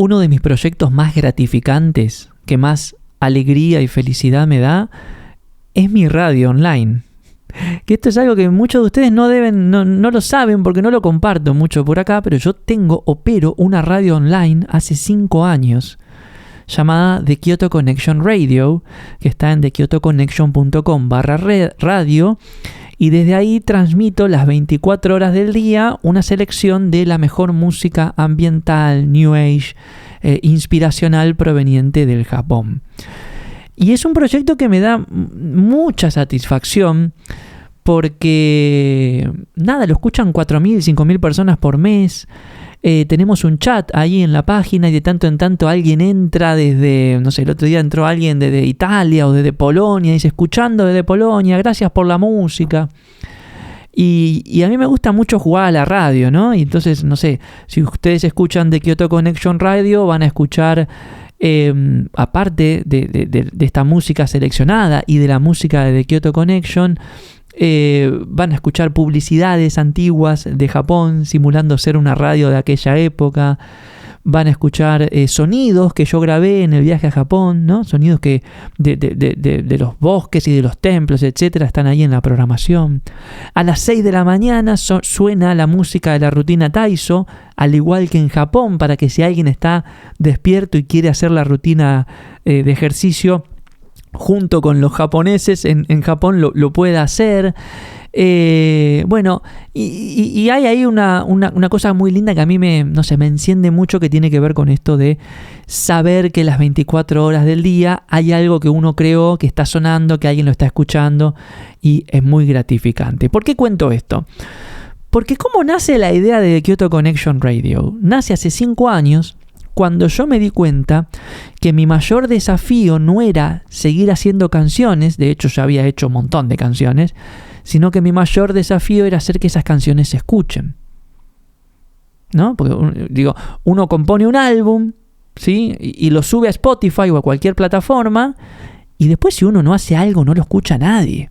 uno de mis proyectos más gratificantes, que más alegría y felicidad me da, es mi radio online. Que esto es algo que muchos de ustedes no lo saben porque no lo comparto mucho por acá, pero yo opero una radio online hace 5 años llamada The Kyoto Connection Radio, que está en thekyotoconnection.com/radio, y desde ahí transmito las 24 horas del día una selección de la mejor música ambiental, New Age, inspiracional proveniente del Japón. Y es un proyecto que me da mucha satisfacción porque, lo escuchan 4.000, 5.000 personas por mes. Tenemos un chat ahí en la página y de tanto en tanto alguien entra desde, el otro día entró alguien desde Italia o desde Polonia y dice, escuchando desde Polonia, gracias por la música. Y a mí me gusta mucho jugar a la radio, ¿no? Y entonces, si ustedes escuchan de Kyoto Connection Radio, van a escuchar, aparte de esta música seleccionada y de la música de The Kyoto Connection, van a escuchar publicidades antiguas de Japón simulando ser una radio de aquella época. Van a escuchar sonidos que yo grabé en el viaje a Japón, ¿no? Sonidos que de los bosques y de los templos, etcétera, están ahí en la programación. A las 6 de la mañana suena la música de la rutina Taiso, al igual que en Japón, para que si alguien está despierto y quiere hacer la rutina de ejercicio junto con los japoneses en Japón lo pueda hacer. Y hay ahí una cosa muy linda que a mí me enciende mucho, que tiene que ver con esto de saber que las 24 horas del día hay algo que uno creó, que está sonando, que alguien lo está escuchando, y es muy gratificante. ¿Por qué cuento esto? Porque ¿cómo nace la idea de Kyoto Connection Radio? Nace hace 5 años, cuando yo me di cuenta que mi mayor desafío no era seguir haciendo canciones, de hecho ya había hecho un montón de canciones, sino que mi mayor desafío era hacer que esas canciones se escuchen, ¿no? Porque uno compone un álbum, ¿sí? Y lo sube a Spotify o a cualquier plataforma, y después si uno no hace algo no lo escucha nadie.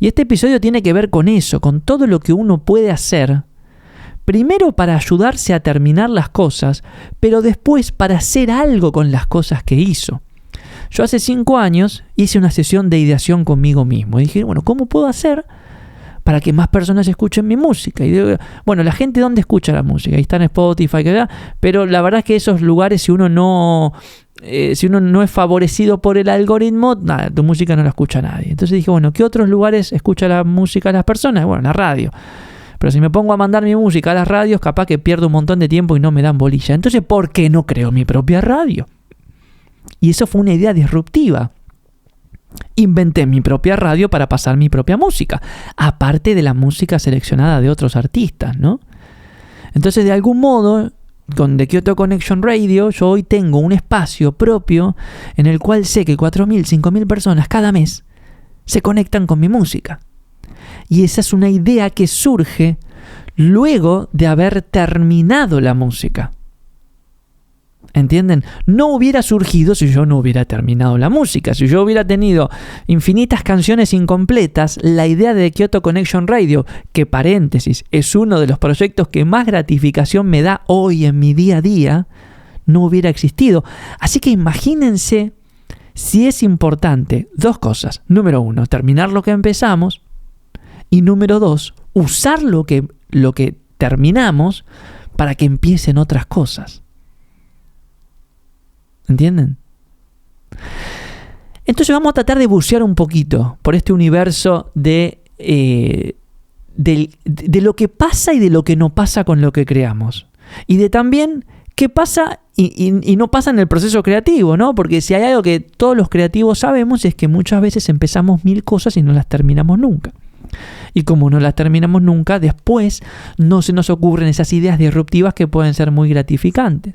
Y este episodio tiene que ver con eso, con todo lo que uno puede hacer, primero para ayudarse a terminar las cosas, pero después para hacer algo con las cosas que hizo. Yo hace 5 años hice una sesión de ideación conmigo mismo. Y dije, ¿cómo puedo hacer para que más personas escuchen mi música? Y digo, la gente, ¿dónde escucha la música? Ahí está en Spotify, pero la verdad es que esos lugares, si uno no es favorecido por el algoritmo, tu música no la escucha nadie. Entonces dije, ¿qué otros lugares escucha la música las personas? La radio. Pero si me pongo a mandar mi música a las radios, capaz que pierdo un montón de tiempo y no me dan bolilla. Entonces, ¿por qué no creo mi propia radio? Y eso fue una idea disruptiva. Inventé mi propia radio para pasar mi propia música, aparte de la música seleccionada de otros artistas, ¿no? Entonces, de algún modo, con The Kyoto Connection Radio, yo hoy tengo un espacio propio en el cual sé que 4.000, 5.000 personas cada mes se conectan con mi música. Y esa es una idea que surge luego de haber terminado la música. ¿Entienden? No hubiera surgido si yo no hubiera terminado la música. Si yo hubiera tenido infinitas canciones incompletas, la idea de Kyoto Connection Radio, que paréntesis, es uno de los proyectos que más gratificación me da hoy en mi día a día, no hubiera existido. Así que imagínense si es importante 2 cosas. Número 1, terminar lo que empezamos. Y número 2, usar lo que terminamos para que empiecen otras cosas. ¿Entienden? Entonces vamos a tratar de bucear un poquito por este universo de lo que pasa y de lo que no pasa con lo que creamos. Y de también qué pasa y no pasa en el proceso creativo, ¿no? Porque si hay algo que todos los creativos sabemos es que muchas veces empezamos 1000 cosas y no las terminamos nunca. Y como no las terminamos nunca, después no se nos ocurren esas ideas disruptivas que pueden ser muy gratificantes,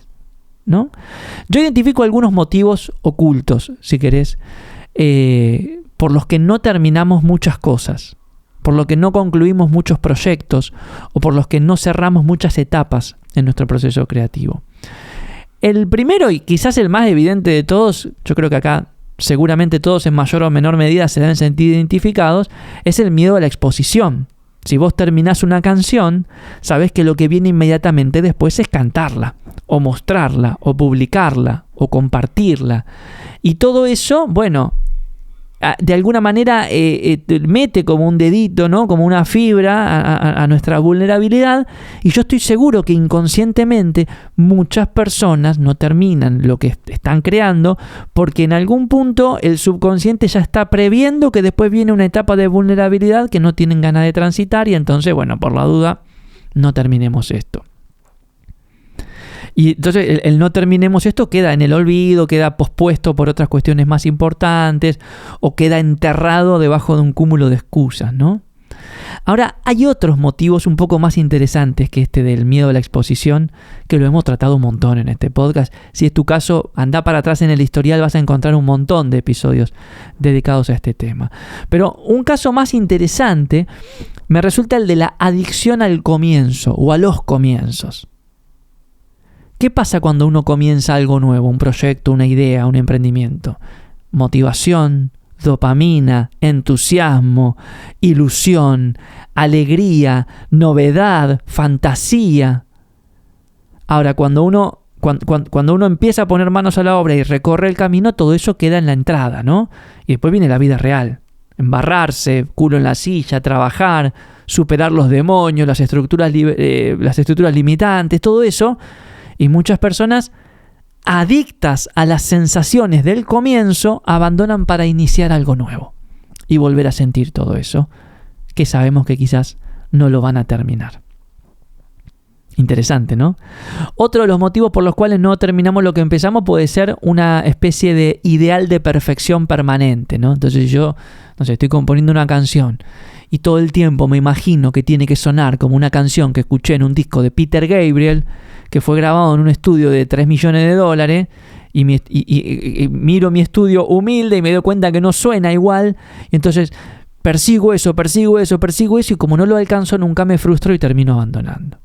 ¿no? Yo identifico algunos motivos ocultos, si querés, por los que no terminamos muchas cosas, por lo que no concluimos muchos proyectos o por los que no cerramos muchas etapas en nuestro proceso creativo. El primero, y quizás el más evidente de todos, yo creo que acá seguramente todos en mayor o menor medida se deben sentir identificados, es el miedo a la exposición, Si vos terminás una canción, sabés que lo que viene inmediatamente después es cantarla, o mostrarla, o publicarla, o compartirla. Y todo eso, bueno, de alguna manera mete como un dedito, ¿no? Como una fibra a nuestra vulnerabilidad, y yo estoy seguro que inconscientemente muchas personas no terminan lo que están creando porque en algún punto el subconsciente ya está previendo que después viene una etapa de vulnerabilidad que no tienen ganas de transitar, y entonces, bueno, por la duda, no terminemos esto. Y entonces el no terminemos esto queda en el olvido, queda pospuesto por otras cuestiones más importantes, o queda enterrado debajo de un cúmulo de excusas, ¿no? Ahora, hay otros motivos un poco más interesantes que este del miedo a la exposición, que lo hemos tratado un montón en este podcast. Si es tu caso, anda para atrás en el historial, vas a encontrar un montón de episodios dedicados a este tema. Pero un caso más interesante me resulta el de la adicción al comienzo o a los comienzos. ¿Qué pasa cuando uno comienza algo nuevo, un proyecto, una idea, un emprendimiento? Motivación, dopamina, entusiasmo, ilusión, alegría, novedad, fantasía. Ahora, cuando uno empieza a poner manos a la obra y recorre el camino, todo eso queda en la entrada, ¿no? Y después viene la vida real. Embarrarse, culo en la silla, trabajar, superar los demonios, las estructuras limitantes, todo eso. Y muchas personas adictas a las sensaciones del comienzo abandonan para iniciar algo nuevo y volver a sentir todo eso que sabemos que quizás no lo van a terminar. Interesante, ¿no? Otro de los motivos por los cuales no terminamos lo que empezamos puede ser una especie de ideal de perfección permanente, ¿no? Entonces yo, no sé, estoy componiendo una canción y todo el tiempo me imagino que tiene que sonar como una canción que escuché en un disco de Peter Gabriel, que fue grabado en un estudio de $3 millones, y miro mi estudio humilde y me doy cuenta que no suena igual, y entonces persigo eso, y como no lo alcanzo nunca me frustro y termino abandonando,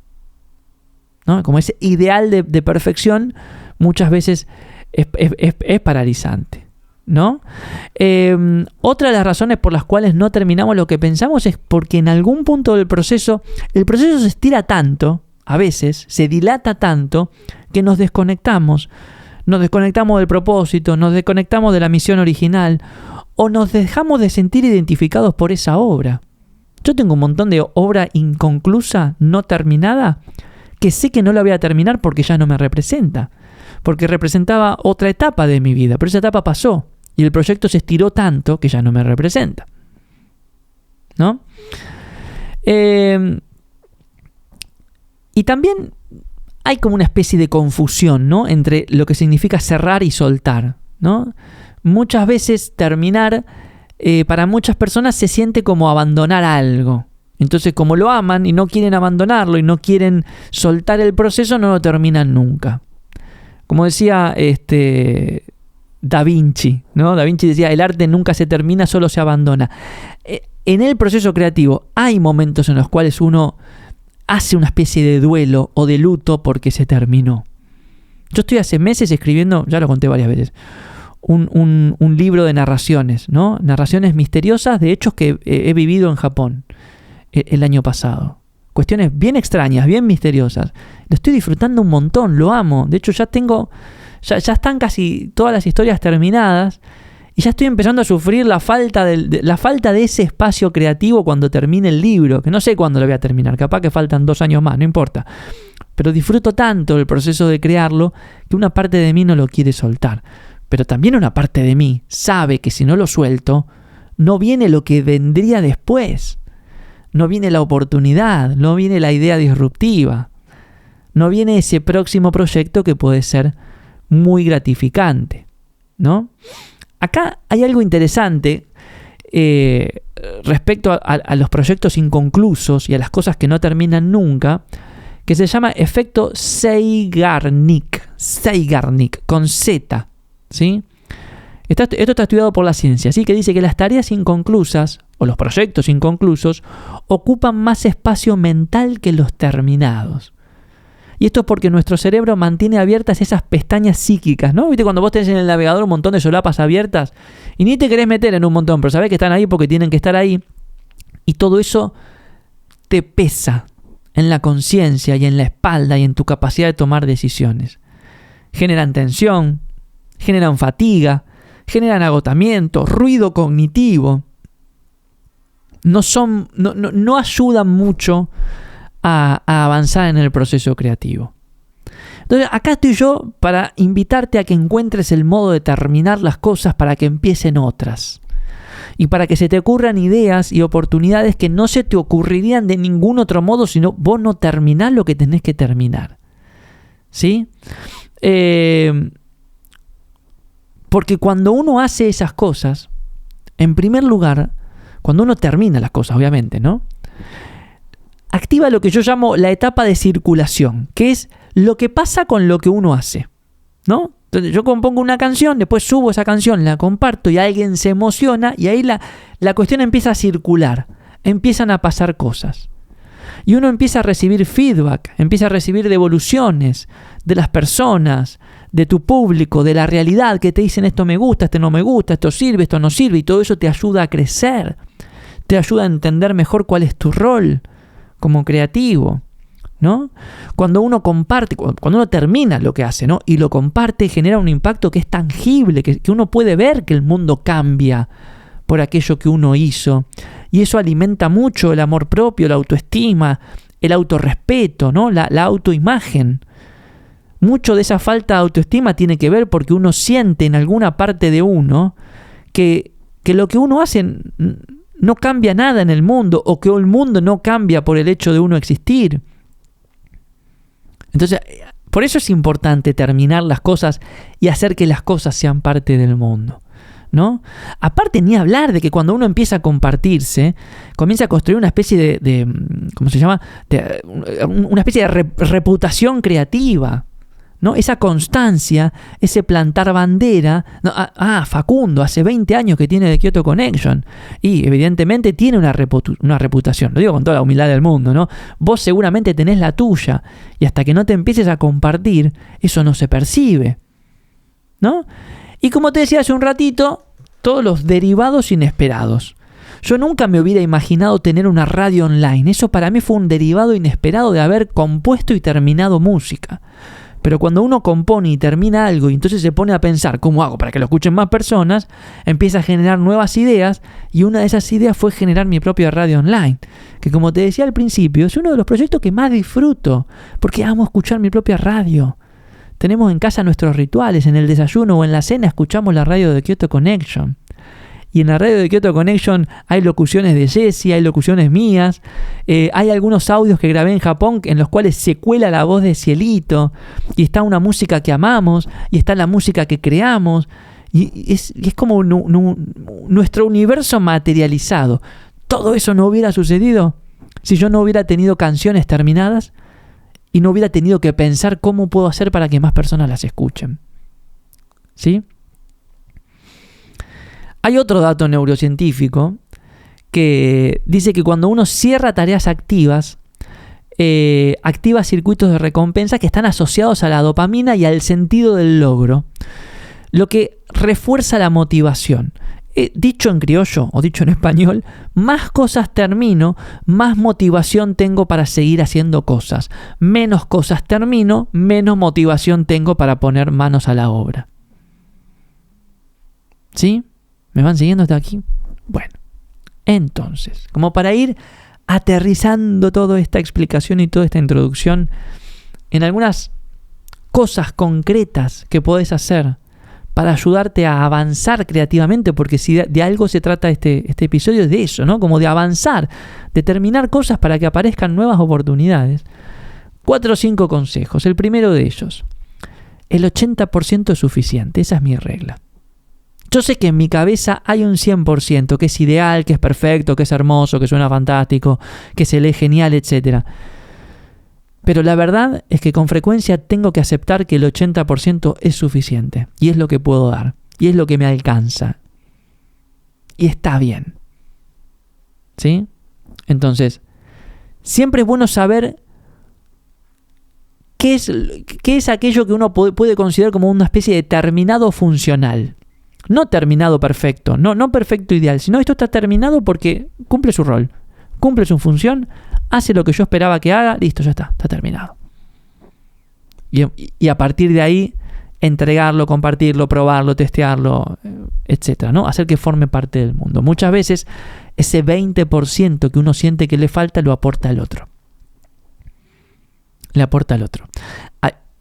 ¿no? Como ese ideal de perfección muchas veces es paralizante, ¿no? Otra de las razones por las cuales no terminamos lo que pensamos es porque en algún punto del proceso, el proceso se estira tanto, a veces se dilata tanto, que nos desconectamos del propósito, nos desconectamos de la misión original, o nos dejamos de sentir identificados por esa obra. Yo tengo un montón de obra inconclusa, no terminada, que sé que no la voy a terminar porque ya no me representa, porque representaba otra etapa de mi vida, pero esa etapa pasó y el proyecto se estiró tanto que ya no me representa, ¿no? Y también hay como una especie de confusión, ¿no?, entre lo que significa cerrar y soltar, ¿no? Muchas veces terminar, para muchas personas se siente como abandonar algo. Entonces, como lo aman y no quieren abandonarlo y no quieren soltar el proceso, no lo terminan nunca. Como decía Da Vinci, ¿no? Da Vinci decía, el arte nunca se termina, solo se abandona. En el proceso creativo hay momentos en los cuales uno hace una especie de duelo o de luto porque se terminó. Yo estoy hace meses escribiendo, ya lo conté varias veces, un libro de narraciones, ¿no? Narraciones misteriosas de hechos que he vivido en Japón el año pasado. Cuestiones bien extrañas, bien misteriosas. Lo estoy disfrutando un montón, lo amo. De hecho, ya están casi todas las historias terminadas y ya estoy empezando a sufrir la falta de ese espacio creativo cuando termine el libro, que no sé cuándo lo voy a terminar, capaz que faltan 2 años más, no importa. Pero disfruto tanto el proceso de crearlo que una parte de mí no lo quiere soltar. Pero también una parte de mí sabe que si no lo suelto, no viene lo que vendría después. No viene la oportunidad, no viene la idea disruptiva, no viene ese próximo proyecto que puede ser muy gratificante, ¿no? Acá hay algo interesante respecto a los proyectos inconclusos y a las cosas que no terminan nunca, que se llama efecto Zeigarnik, con Z, ¿sí? Esto está estudiado por la ciencia, ¿sí? Que dice que las tareas inconclusas o los proyectos inconclusos ocupan más espacio mental que los terminados. Y esto es porque nuestro cerebro mantiene abiertas esas pestañas psíquicas, ¿no? ¿Viste cuando vos tenés en el navegador un montón de solapas abiertas y ni te querés meter en un montón, pero sabés que están ahí porque tienen que estar ahí? Y todo eso te pesa en la conciencia y en la espalda y en tu capacidad de tomar decisiones. Generan tensión, generan fatiga, generan agotamiento, ruido cognitivo. No ayudan mucho a avanzar en el proceso creativo. Entonces, acá estoy yo para invitarte a que encuentres el modo de terminar las cosas para que empiecen otras. Y para que se te ocurran ideas y oportunidades que no se te ocurrirían de ningún otro modo, sino vos no terminás lo que tenés que terminar. ¿Sí? Porque cuando uno hace esas cosas, en primer lugar, cuando uno termina las cosas, obviamente, ¿no? Activa lo que yo llamo la etapa de circulación, que es lo que pasa con lo que uno hace, ¿no? Entonces yo compongo una canción, después subo esa canción, la comparto y alguien se emociona y ahí la cuestión empieza a circular, empiezan a pasar cosas. Y uno empieza a recibir feedback, empieza a recibir devoluciones de las personas, de tu público, de la realidad, que te dicen esto me gusta, esto no me gusta, esto sirve, esto no sirve, y todo eso te ayuda a crecer, te ayuda a entender mejor cuál es tu rol como creativo, ¿no? Cuando uno comparte, cuando uno termina lo que hace, ¿no? Y lo comparte, genera un impacto que es tangible, que uno puede ver que el mundo cambia por aquello que uno hizo. Y eso alimenta mucho el amor propio, la autoestima, el autorrespeto, ¿no? La autoimagen. Mucho de esa falta de autoestima tiene que ver porque uno siente en alguna parte de uno que lo que uno hace no cambia nada en el mundo, o que el mundo no cambia por el hecho de uno existir. Entonces, por eso es importante terminar las cosas y hacer que las cosas sean parte del mundo, ¿no? Aparte, ni hablar de que cuando uno empieza a compartirse, comienza a construir una especie de ¿cómo se llama? Una especie de reputación creativa, ¿no? Esa constancia, ese plantar bandera, ¿no? Facundo, hace 20 años que tiene The Kyoto Connection y evidentemente tiene una reputación, lo digo con toda la humildad del mundo, ¿no? Vos seguramente tenés la tuya y hasta que no te empieces a compartir, eso no se percibe, ¿no? Y como te decía hace un ratito, todos los derivados inesperados. Yo nunca me hubiera imaginado tener una radio online, eso para mí fue un derivado inesperado de haber compuesto y terminado música. Pero cuando uno compone y termina algo y entonces se pone a pensar ¿cómo hago para que lo escuchen más personas? Empieza a generar nuevas ideas y una de esas ideas fue generar mi propia radio online, que como te decía al principio es uno de los proyectos que más disfruto porque amo escuchar mi propia radio. Tenemos en casa nuestros rituales, en el desayuno o en la cena escuchamos la radio de Kyoto Connection. Y en la radio de Kyoto Connection hay locuciones de Jessie, hay locuciones mías, hay algunos audios que grabé en Japón en los cuales se cuela la voz de Cielito, y está una música que amamos, y está la música que creamos, y es como nuestro universo materializado. Todo eso no hubiera sucedido si yo no hubiera tenido canciones terminadas y no hubiera tenido que pensar cómo puedo hacer para que más personas las escuchen. ¿Sí? Hay otro dato neurocientífico que dice que cuando uno cierra tareas activas, activa circuitos de recompensa que están asociados a la dopamina y al sentido del logro, lo que refuerza la motivación. Dicho en criollo o dicho en español, más cosas termino, más motivación tengo para seguir haciendo cosas. Menos cosas termino, menos motivación tengo para poner manos a la obra. ¿Sí? ¿Me van siguiendo hasta aquí? Bueno, entonces, como para ir aterrizando toda esta explicación y toda esta introducción en algunas cosas concretas que podés hacer para ayudarte a avanzar creativamente, porque si de algo se trata este episodio es de eso, ¿no? Como de avanzar, de terminar cosas para que aparezcan nuevas oportunidades. 4 o 5 consejos. El primero de ellos, el 80% es suficiente, esa es mi regla. Yo sé que en mi cabeza hay un 100%, que es ideal, que es perfecto, que es hermoso, que suena fantástico, que se lee genial, etc. Pero la verdad es que con frecuencia tengo que aceptar que el 80% es suficiente. Y es lo que puedo dar. Y es lo que me alcanza. Y está bien. ¿Sí? Entonces, siempre es bueno saber qué es aquello que uno puede considerar como una especie de terminado funcional. No terminado perfecto, no perfecto ideal, sino esto está terminado porque cumple su rol, cumple su función, hace lo que yo esperaba que haga, listo, ya está terminado. Y a partir de ahí, entregarlo, compartirlo, probarlo, testearlo, etcétera, ¿no? Hacer que forme parte del mundo. Muchas veces ese 20% que uno siente que le falta lo aporta el otro. Le aporta el otro.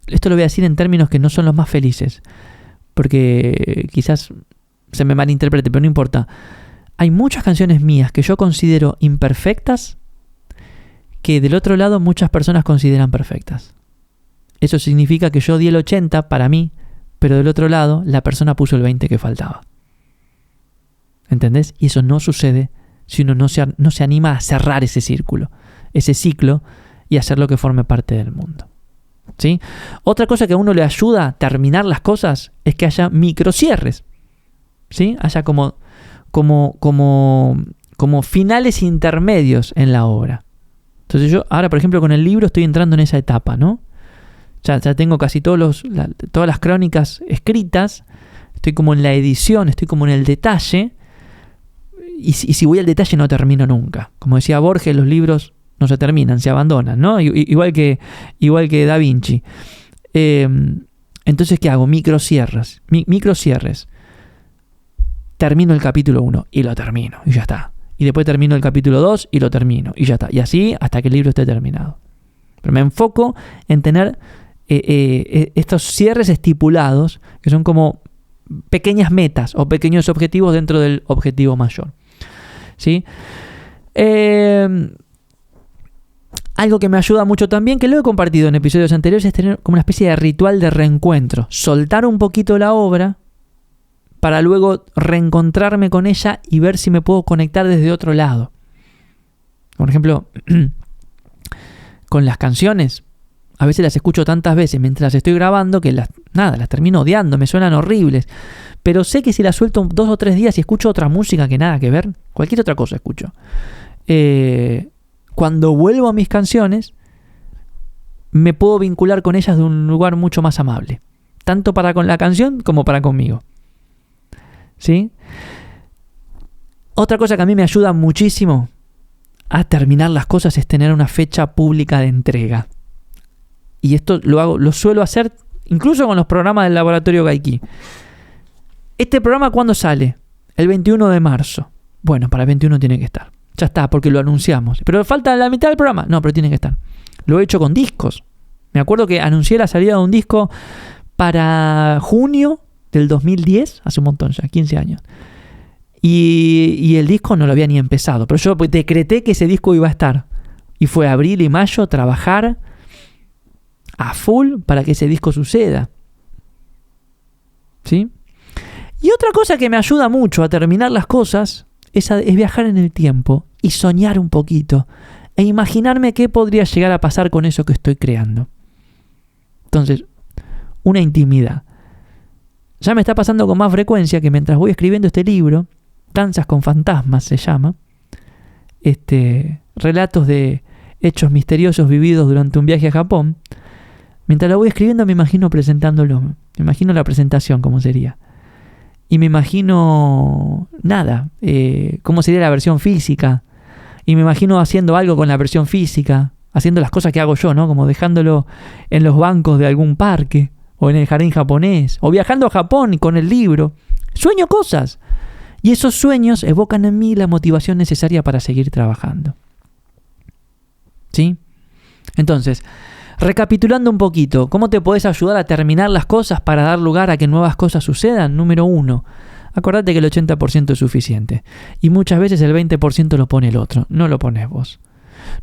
Esto lo voy a decir en términos que no son los más felices, porque quizás se me malinterprete, pero no importa. Hay muchas canciones mías que yo considero imperfectas que del otro lado muchas personas consideran perfectas. Eso significa que yo di el 80 para mí, pero del otro lado la persona puso el 20 que faltaba. ¿Entendés? Y eso no sucede si uno no se anima a cerrar ese círculo, ese ciclo, y hacerlo que forme parte del mundo. ¿Sí? Otra cosa que a uno le ayuda a terminar las cosas es que haya microcierres. ¿Sí? Haya como finales intermedios en la obra. Entonces yo ahora, por ejemplo, con el libro estoy entrando en esa etapa, ¿no? Ya tengo casi todas las crónicas escritas, estoy como en la edición, estoy como en el detalle, y si voy al detalle no termino nunca. Como decía Borges, los libros no se terminan, se abandonan, ¿no? Igual que Da Vinci. Entonces, ¿qué hago? Microcierres. Termino el capítulo 1 y lo termino, y ya está. Y después termino el capítulo 2 y lo termino, y ya está. Y así hasta que el libro esté terminado. Pero me enfoco en tener estos cierres estipulados, que son como pequeñas metas o pequeños objetivos dentro del objetivo mayor. ¿Sí? Algo que me ayuda mucho también, que lo he compartido en episodios anteriores, es tener como una especie de ritual de reencuentro. Soltar un poquito la obra para luego reencontrarme con ella y ver si me puedo conectar desde otro lado. Por ejemplo, con las canciones, a veces las escucho tantas veces mientras estoy grabando que las termino odiando, me suenan horribles. Pero sé que si las suelto 2 o 3 días y escucho otra música que nada que ver, cualquier otra cosa escucho, cuando vuelvo a mis canciones, me puedo vincular con ellas de un lugar mucho más amable. Tanto para con la canción como para conmigo. ¿Sí? Otra cosa que a mí me ayuda muchísimo a terminar las cosas es tener una fecha pública de entrega. Y esto lo suelo hacer incluso con los programas del Laboratorio Gaiquí. ¿Este programa cuándo sale? El 21 de marzo. Bueno, para el 21 tiene que estar. Ya está, porque lo anunciamos. Pero falta la mitad del programa. No, pero tiene que estar. Lo he hecho con discos. Me acuerdo que anuncié la salida de un disco para junio del 2010, hace un montón ya, 15 años. Y el disco no lo había ni empezado, pero yo decreté que ese disco iba a estar. Y fue abril y mayo trabajar a full para que ese disco suceda. ¿Sí? Y otra cosa que me ayuda mucho a terminar las cosas es viajar en el tiempo y soñar un poquito e imaginarme qué podría llegar a pasar con eso que estoy creando. Entonces, una intimidad. Ya me está pasando con más frecuencia que mientras voy escribiendo este libro, Danzas con fantasmas se llama, relatos de hechos misteriosos vividos durante un viaje a Japón, mientras lo voy escribiendo me imagino presentándolo, me imagino la presentación cómo sería, y me imagino cómo sería la versión física, y me imagino haciendo algo con la versión física, haciendo las cosas que hago yo, ¿no? Como dejándolo en los bancos de algún parque, o en el jardín japonés, o viajando a Japón con el libro. Sueño cosas. Y esos sueños evocan en mí la motivación necesaria para seguir trabajando. ¿Sí? Entonces, recapitulando un poquito, ¿cómo te podés ayudar a terminar las cosas para dar lugar a que nuevas cosas sucedan? Número 1, acordate que el 80% es suficiente. Y muchas veces el 20% lo pone el otro, no lo pones vos.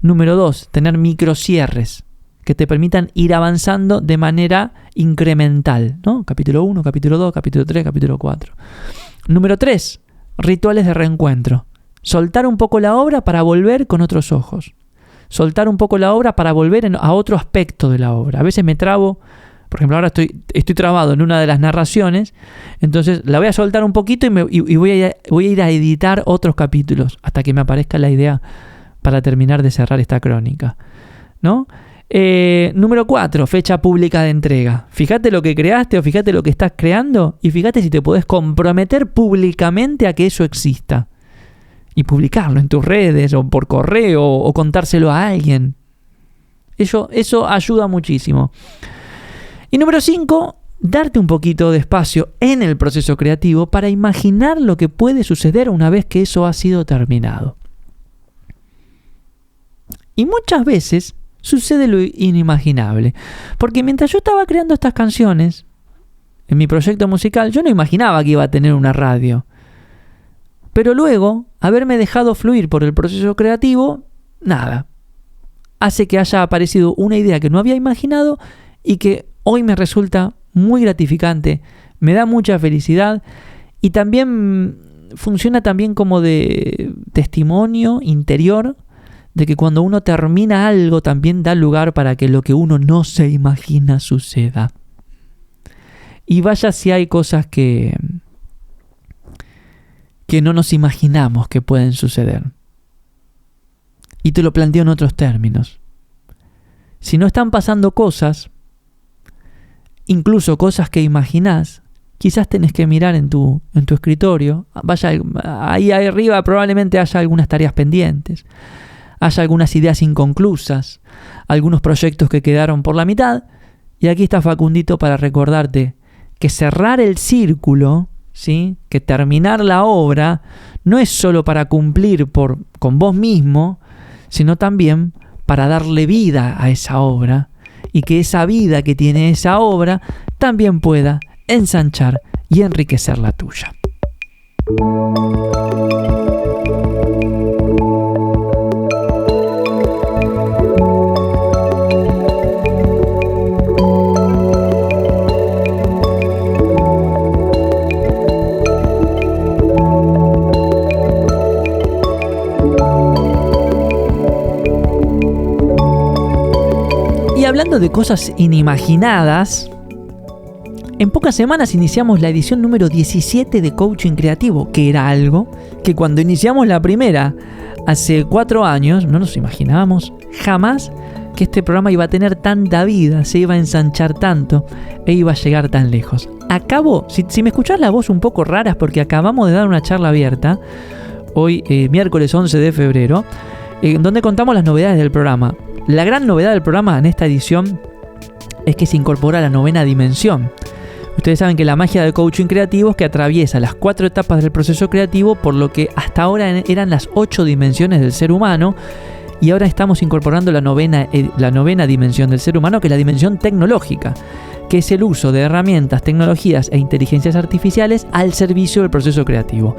Número 2, tener microcierres que te permitan ir avanzando de manera incremental, ¿no? Capítulo 1, capítulo 2, capítulo 3, capítulo 4. Número 3, rituales de reencuentro. Soltar un poco la obra para volver con otros ojos. Soltar un poco la obra para volver a otro aspecto de la obra. A veces me trabo, por ejemplo, ahora estoy trabado en una de las narraciones, entonces la voy a soltar un poquito y voy a ir a editar otros capítulos hasta que me aparezca la idea para terminar de cerrar esta crónica, ¿no? Número 4, fecha pública de entrega. Fíjate lo que creaste o fíjate lo que estás creando y fíjate si te podés comprometer públicamente a que eso exista. y publicarlo en tus redes o por correo o contárselo a alguien. Eso ayuda muchísimo. Y número 5, darte un poquito de espacio en el proceso creativo para imaginar lo que puede suceder una vez que eso ha sido terminado. Y muchas veces sucede lo inimaginable. Porque mientras yo estaba creando estas canciones, en mi proyecto musical, yo no imaginaba que iba a tener una radio. Pero luego, haberme dejado fluir por el proceso creativo, nada. Hace que haya aparecido una idea que no había imaginado y que hoy me resulta muy gratificante, me da mucha felicidad y también funciona también como de testimonio interior de que cuando uno termina algo también da lugar para que lo que uno no se imagina suceda. Y vaya si hay cosas que no nos imaginamos que pueden suceder. Y te lo planteo en otros términos. Si no están pasando cosas, incluso cosas que imaginás, quizás tenés que mirar en tu escritorio. Ahí arriba probablemente haya algunas tareas pendientes, haya algunas ideas inconclusas, algunos proyectos que quedaron por la mitad. Y aquí está Facundito para recordarte que cerrar el círculo, ¿sí? Que terminar la obra no es solo para cumplir con vos mismo, sino también para darle vida a esa obra y que esa vida que tiene esa obra también pueda ensanchar y enriquecer la tuya. Y hablando de cosas inimaginadas, en pocas semanas iniciamos la edición número 17 de Coaching Creativo, que era algo que cuando iniciamos la primera, hace 4 años, no nos imaginábamos jamás que este programa iba a tener tanta vida, se iba a ensanchar tanto e iba a llegar tan lejos. Si me escuchás la voz un poco rara es porque acabamos de dar una charla abierta, hoy miércoles 11 de febrero, donde contamos las novedades del programa. La gran novedad del programa en esta edición es que se incorpora la 9ª dimensión. Ustedes saben que la magia del coaching creativo es que atraviesa las 4 etapas del proceso creativo, por lo que hasta ahora eran las 8 dimensiones del ser humano, y ahora estamos incorporando la 9ª dimensión del ser humano, que es la dimensión tecnológica, que es el uso de herramientas, tecnologías e inteligencias artificiales al servicio del proceso creativo.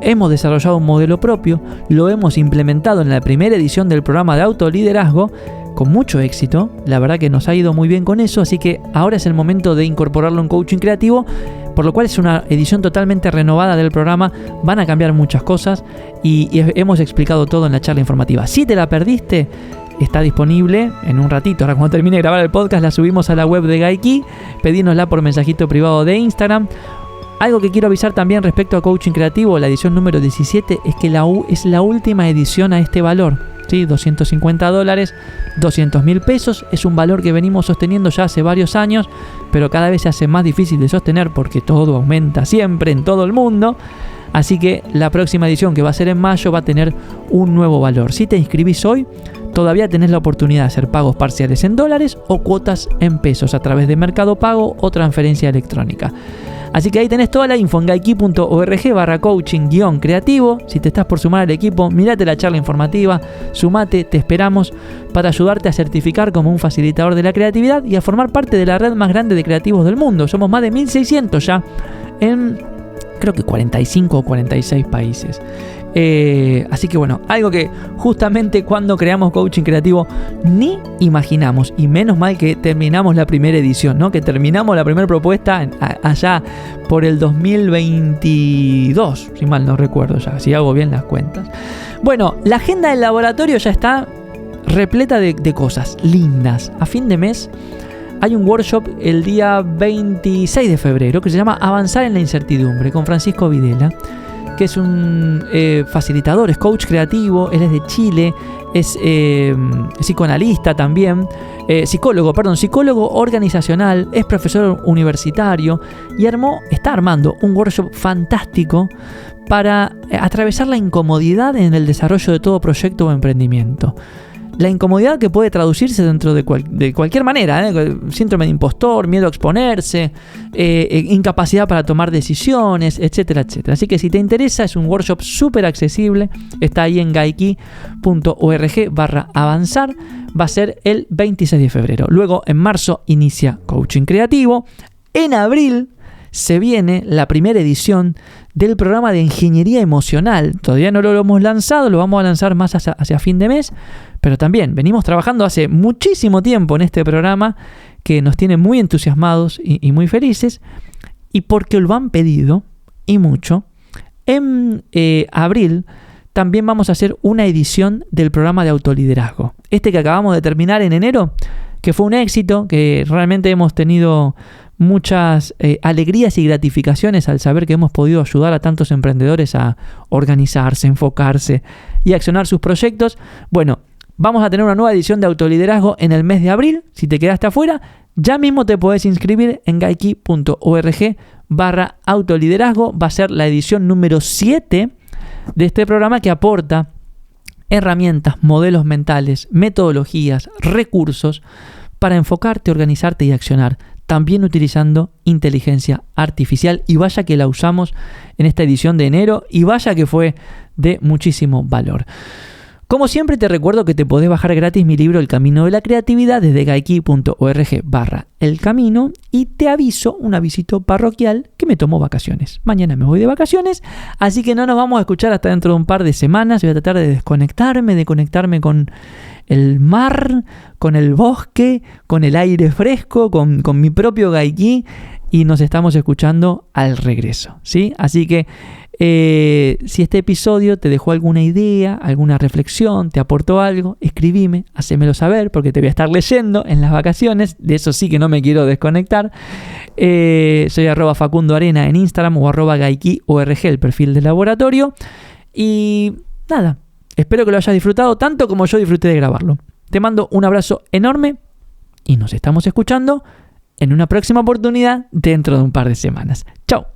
Hemos desarrollado un modelo propio, lo hemos implementado en la primera edición del programa de autoliderazgo con mucho éxito. La verdad que nos ha ido muy bien con eso, así que ahora es el momento de incorporarlo en coaching creativo, por lo cual es una edición totalmente renovada del programa. Van a cambiar muchas cosas y hemos explicado todo en la charla informativa. Si te la perdiste, está disponible en un ratito. Ahora cuando termine de grabar el podcast la subimos a la web de Gaiki. Pedínosla por mensajito privado de Instagram. Algo que quiero avisar también respecto a Coaching Creativo, la edición número 17, es que es la última edición a este valor, ¿sí? $250, 200.000 pesos. Es un valor que venimos sosteniendo ya hace varios años, pero cada vez se hace más difícil de sostener porque todo aumenta siempre en todo el mundo. Así que la próxima edición, que va a ser en mayo, va a tener un nuevo valor. Si te inscribís hoy, todavía tenés la oportunidad de hacer pagos parciales en dólares o cuotas en pesos a través de Mercado Pago o transferencia electrónica. Así que ahí tenés toda la info en gaiki.org/coaching-creativo. Si te estás por sumar al equipo, mirate la charla informativa, sumate, te esperamos para ayudarte a certificar como un facilitador de la creatividad y a formar parte de la red más grande de creativos del mundo. Somos más de 1.600 ya en creo que 45 o 46 países. Así que bueno, algo que justamente cuando creamos Coaching Creativo ni imaginamos, y menos mal que terminamos la primera edición, ¿no? Que terminamos la primera propuesta allá por el 2022, si mal no recuerdo ya, si hago bien las cuentas. Bueno, la agenda del laboratorio ya está repleta de cosas lindas. A fin de mes hay un workshop el día 26 de febrero que se llama Avanzar en la Incertidumbre con Francisco Videla, que es un facilitador, es coach creativo, él es de Chile, es psicoanalista también, psicólogo organizacional, es profesor universitario y está armando un workshop fantástico para atravesar la incomodidad en el desarrollo de todo proyecto o emprendimiento. La incomodidad que puede traducirse dentro de cualquier manera, síndrome de impostor, miedo a exponerse, incapacidad para tomar decisiones, etcétera, etcétera. Así que si te interesa, es un workshop súper accesible, está ahí en gayki.org/avanzar, va a ser el 26 de febrero. Luego en marzo inicia Coaching Creativo, en abril se viene la primera edición del programa de Ingeniería Emocional. Todavía no lo hemos lanzado, lo vamos a lanzar más hacia fin de mes, pero también venimos trabajando hace muchísimo tiempo en este programa que nos tiene muy entusiasmados y muy felices, y porque lo han pedido, y mucho, en abril también vamos a hacer una edición del programa de autoliderazgo. Este que acabamos de terminar en enero, que fue un éxito, que realmente hemos tenido muchas alegrías y gratificaciones al saber que hemos podido ayudar a tantos emprendedores a organizarse, enfocarse y accionar sus proyectos. Bueno, vamos a tener una nueva edición de autoliderazgo en el mes de abril. Si te quedaste afuera, ya mismo te podés inscribir en gayki.org/autoliderazgo. Va a ser la edición número 7 de este programa que aporta herramientas, modelos mentales, metodologías, recursos para enfocarte, organizarte y accionar, también utilizando inteligencia artificial. Y vaya que la usamos en esta edición de enero, y vaya que fue de muchísimo valor. Como siempre, te recuerdo que te podés bajar gratis mi libro El Camino de la Creatividad desde gayki.org/elcamino, y te aviso un avisito parroquial que me tomo vacaciones. Mañana me voy de vacaciones, así que no nos vamos a escuchar hasta dentro de un par de semanas. Voy a tratar de conectarme con el mar, con el bosque, con el aire fresco, con mi propio Gayki, y nos estamos escuchando al regreso, ¿sí? Así que si este episodio te dejó alguna idea, alguna reflexión, te aportó algo, escribime, hacémelo saber, porque te voy a estar leyendo en las vacaciones. De eso sí que no me quiero desconectar. Soy @FacundoArena en Instagram o @GaykiORG, el perfil del laboratorio. Y nada, espero que lo hayas disfrutado tanto como yo disfruté de grabarlo. Te mando un abrazo enorme y nos estamos escuchando en una próxima oportunidad dentro de un par de semanas. ¡Chao!